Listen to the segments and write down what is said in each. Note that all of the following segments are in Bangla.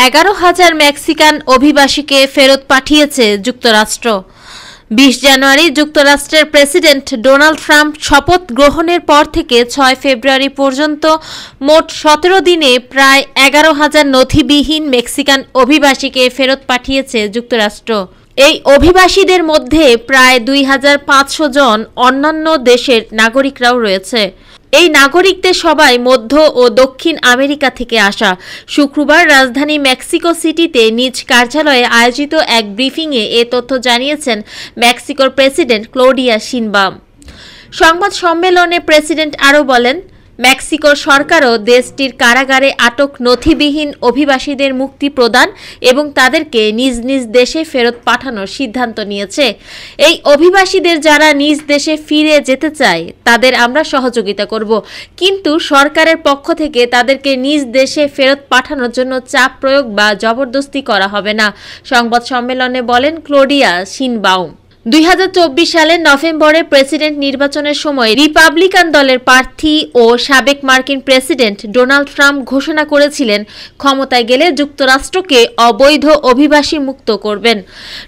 11,000 মেক্সিকান অভিবাসীকে ফেরত পাঠিয়েছে যুক্তরাষ্ট্র। 20 জানুয়ারি যুক্তরাষ্ট্রের প্রেসিডেন্ট ডোনাল্ড ট্রাম্প শপথ গ্রহণের পর থেকে 6 ফেব্রুয়ারি পর্যন্ত মোট 17 দিনে প্রায় 11,000 নথিবিহীন মেক্সিকান অভিবাসীকে ফেরত পাঠিয়েছে যুক্তরাষ্ট্র। এই অভিবাসীদের মধ্যে প্রায় 2,500 জন অন্যান্য দেশের নাগরিকরাও রয়েছে। এই নাগরিকদের সবাই মধ্য ও দক্ষিণ আমেরিকা থেকে আসা। শুক্রবার রাজধানী মেক্সিকো সিটিতে নিজ কার্যালয়ে আয়োজিত এক ব্রিফিংয়ে এ তথ্য জানিয়েছেন মেক্সিকোর প্রেসিডেন্ট ক্লডিয়া শিনবাম। সংবাদ সম্মেলনে প্রেসিডেন্ট আরও বলেন, মেক্সিকোর সরকারও দেশটির কারাগারে আটক নথিবিহীন অভিবাসীদের মুক্তি প্রদান এবং তাদেরকে নিজ নিজ দেশে ফেরত পাঠানোর সিদ্ধান্ত নিয়েছে। এই অভিবাসীদের যারা নিজ দেশে ফিরে যেতে চায় তাদের আমরা সহযোগিতা করব, কিন্তু সরকারের পক্ষ থেকে তাদেরকে নিজ দেশে ফেরত পাঠানোর জন্য চাপ প্রয়োগ বা জবরদস্তি করা হবে না, সংবাদ সম্মেলনে বলেন ক্লডিয়া শিনবাউম। 2024 সালের নভেম্বরে প্রেসিডেন্ট নির্বাচনের সময় রিপাবলিকান দলের প্রার্থী ও সাবেক মার্কিন প্রেসিডেন্ট ডোনাল্ড ট্রাম্প ঘোষণা করেছিলেন ক্ষমতায় গেলে যুক্তরাষ্ট্রকে অবৈধ অভিবাসী মুক্ত করবেন।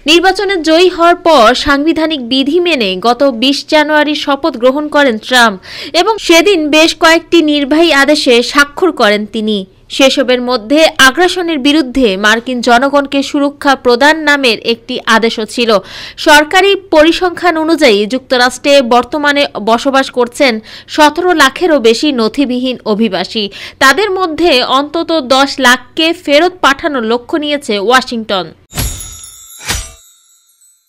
নির্বাচনে জয়ী হওয়ার পর সাংবিধানিক বিধি মেনে গত 20 জানুয়ারি শপথ গ্রহণ করেন ট্রাম্প এবং সেদিন বেশ কয়েকটি নির্বাহী আদেশে স্বাক্ষর করেন তিনি। সেসবের মধ্যে আগ্রাসনের বিরুদ্ধে মার্কিন জনগণকে সুরক্ষা প্রদান নামের একটি আদেশও ছিল। সরকারি পরিসংখ্যান অনুযায়ী যুক্তরাষ্ট্রে বর্তমানে বসবাস করছেন 17 লাখেরও বেশি নথিবিহীন অভিবাসী। তাদের মধ্যে অন্তত 10 লাখকে ফেরত পাঠানোর লক্ষ্য নিয়েছে ওয়াশিংটন।